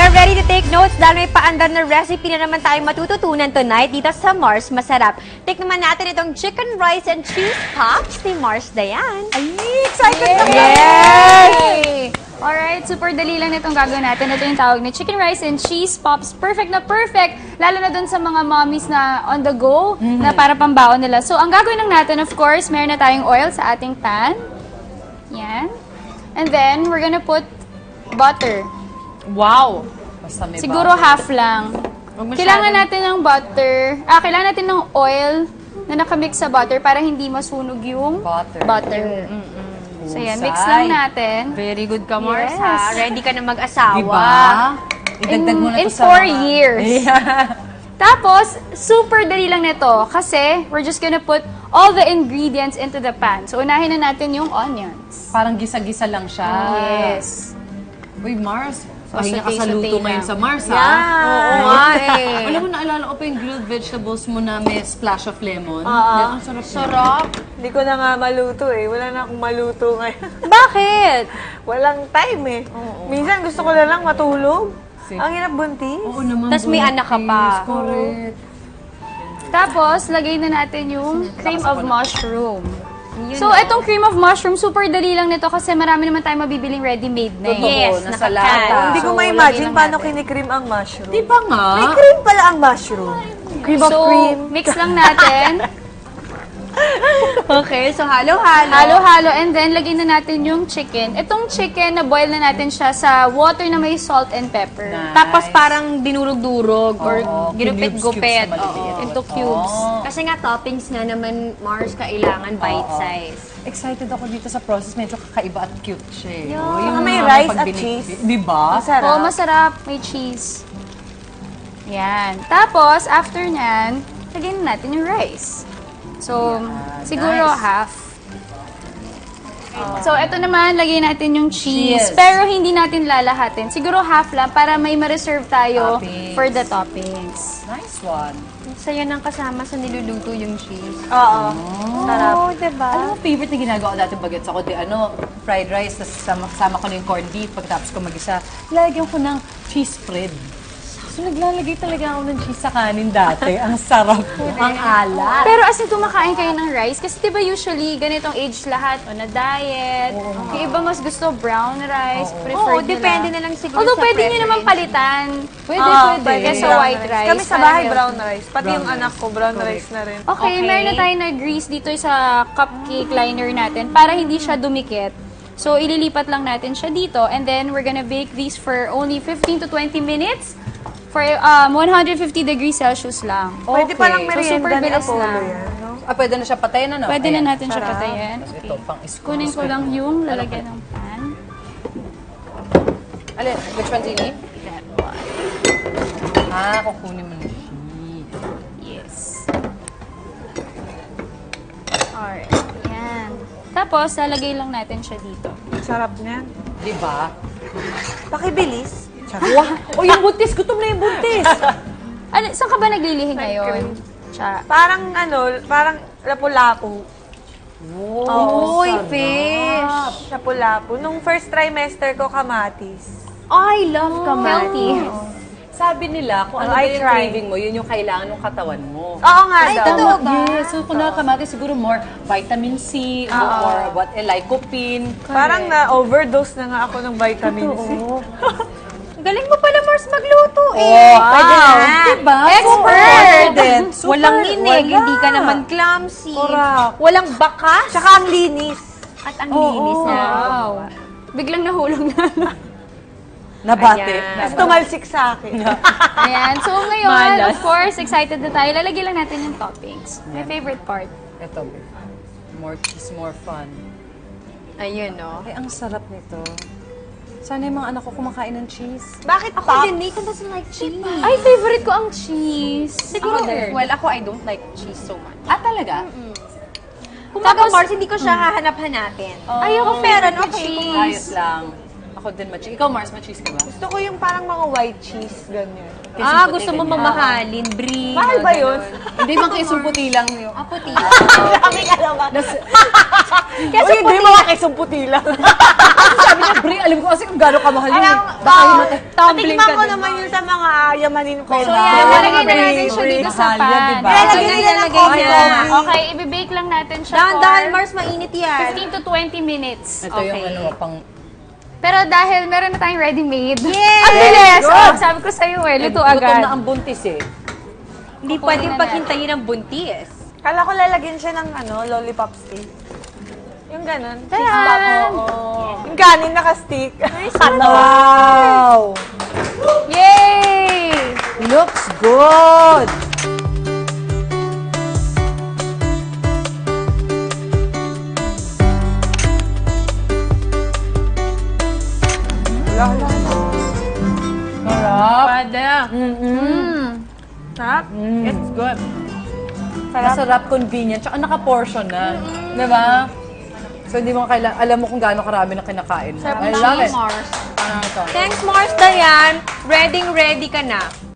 Get ready to take notes dahil may paandar na recipe na naman tayong matututunan tonight dito sa Mars Masarap. Tikman natin itong chicken rice and cheese pops ni Mars Dayan. Ay, excited na Yes! Alright, super dali lang itong gagawin natin. Ito yung tawag na chicken rice and cheese pops. Perfect na perfect! Lalo na dun sa mga mommies na on the go, na para pambaon nila. So, ang gagawin lang natin, of course, meron na tayong oil sa ating pan. Yan. And then, we're gonna put butter. Wow! Basta may Siguro half lang. Kailangan natin ng butter. Kailangan natin ng oil na nakamix sa butter para hindi masunog yung butter. So yan, mix lang natin. Very good ka, Mars, Yes. ha? Ready ka na mag-asawa. Diba? Idagdag mo na In to sa 4 years. Tapos, super dali lang nito kasi we're just gonna put all the ingredients into the pan. So, unahin na natin yung onions. Parang gisa-gisa lang siya. Yes. Uy, Mars. So, Pahinga ka sa saute-saute luto lang. ngayon sa Mars, ha? Oo nga eh. Alam mo, naalala ko pa yung grilled vegetables mo na may splash of lemon. Ang sarap. Sarap. Hindi ko na nga maluto eh. Wala na akong maluto ngayon. Bakit? Walang time eh. Minsan gusto ko na lang matulog. Same. Ang hirap buntis. Oo naman. Tas may anak ka pa. buntis. Correct. Tapos, lagay na natin yung cream of mushroom. So, itong cream of mushroom, super dali lang nito kasi marami naman tayong mabibiling ready-made na. Totoo, Yes, nasa nakakan. lata. Hindi ko So, ma-imagine lagay lang paano natin. kinikream ang mushroom. Di ba nga? May cream pala ang mushroom. Cream of So, cream. mix lang natin. Okay, so halo-halo. Halo-halo, and then lagay na natin yung chicken. Itong chicken, na-boil na natin siya sa water na may salt and pepper. Nice. Tapos parang dinurog-durog or Oo, ginupit-gupit cubes sa maliliit. Into cubes. Kasi nga toppings nga naman, Mars, kailangan bite size. Excited ako dito sa process. Medyo kakaiba at cute siya. Saka may rice at cheese. Di ba? Masarap. Oo, masarap. May cheese. Yan. Tapos, after nyan, lagyan na natin yung rice. So, siguro nice. half. So, ito naman, lagyan natin yung cheese. Cheese. Pero hindi natin lalahatin. Siguro half lang para may ma-reserve tayo Toppings. for the toppings. Nice one. Saya nang kasama sa niluluto yung cheese. Oo. Sarap. Oh, diba? Alam mo, favorite na ginagawa dati bagets ako, fried rice, tapos sama ko na yung corned beef, pagkatapos ko mag-isa, lagyan ko ng cheese spread. So, naglalagay talaga ako ng cheese sa kanin dati. Ang sarap. Ang alat. Pero as in kumakain kayo ng rice, kasi diba usually ganitong age lahat o na diet. Yung iba mas gusto brown rice, preferred Oo, depende na lang siguro Although sa pwede nyo naman preference. palitan. Pwede. Kesa Brown white rice. Kami sa para bahay, healthy. brown rice. Pati Brown yung rice. anak ko, brown rice na rin. Okay, meron na tayo na grease dito sa cupcake liner natin para hindi siya dumikit. So, ililipat lang natin siya dito and then we're gonna bake these for only 15 to 20 minutes for 150 degrees Celsius lang. Pwede palang So, merienda super ni bilis Apollo lang. yan, no? Pwede na siya patayin, ano? Pwede na Ayan. natin siya patayin. Tapos ito, pang-scoop. Kunin ko lang yung lalagyan ng pan. Alin? Which one do you need? That one. Kukunin mo na cheese. Yes. Alright. Yan. Tapos, lalagay lang natin siya dito. Sarap niyan. Di ba? Pakibilis. O, yung buntis. Gutom na yung buntis. Ano, saan ka ba naglilihi ngayon? Cha. Parang parang lapu-lapu. Uy, fish! Lapu-lapu. Nung first trimester ko, kamatis. I love Healthy. kamatis. Sabi nila, kung ano I ba yung tried. craving mo, yun yung kailangan ng katawan mo. Oo nga Ay, daw. totoo ba? Yes. So, kung nakakamatis, siguro more vitamin C or what, lycopene. Parang na-overdose na nga ako ng vitamin C. Galing mo pala, Mars, magluto eh. Pwede na. Diba? Expert! Super. Walang inig, Wala. hindi ka naman clumsy. Correct. Walang bakas. Tsaka ang linis. At ang linis na. Wow. Biglang nahulog na. Nabate. Ayan. Tapos tumalsik sa akin. Ayan. So, ngayon, Malas. of course, excited na tayo. Lalagay lang natin yung toppings. My favorite part. Ito, more cheese, more fun. Ayun, no? Ay, ang sarap nito. Sana yung mga anak ko kumakain ng cheese. Bakit Ako pop? din, Nathan doesn't like cheese. Ay, favorite ko ang cheese. Siguro, Ako din. well, ako, I don't like cheese so much. Talaga? Kung mga Tapos- Mars, hindi ko siya hahanap-hanapin. Ayoko Meron, favorite ko okay. cheese. Ayos lang. Ako din ma-cheese. Ikaw, Mars, ma-cheese ka ba? Gusto ko yung parang mga white cheese, ganyan. Kesong puti, Gusto mo ganyan. mamahalin, brie. Mahal ba yun? Hindi bang kesong puti lang yun? Puti. Kami ka naman. Kasi hindi mga kesong puti lang. Sabi niya, Brie, alam ko kasi kung gano'ng kamahal yun. Baka tumbling Natikman ka ko din. naman yun sa mga yamanin ko. So, yan, lalagay na natin siya dito sa Mahal yan, pan. diba? Lalagay nila ng Lalagay coffee. niya. Okay, i-bake lang natin siya Dahan-dahan, for Mars, mainit yan. 15 to 20 minutes. Ito yung Okay. ano, pang... Pero dahil meron na tayong ready-made. Yes! Ang bilis! Good. Oh, sabi ko sa'yo luto Gutom agad. na ang buntis eh. Hindi Kukunin pwedeng na paghintayin ng buntis. Kala ko lalagyan siya ng lollipop stick. Yung ganun. Cheese Taran! pop. Oo. Yung kanin naka-stick. Wow! Yay! Looks good! Sarap! Pwede. Sarap. It's good. Masarap, convenient, tsaka naka-portion na. Diba? So, hindi mo alam mo kung gaano karami na kinakain. I love it. Mars. Parang ito. Thanks, Mars Dayan. Ready ka na.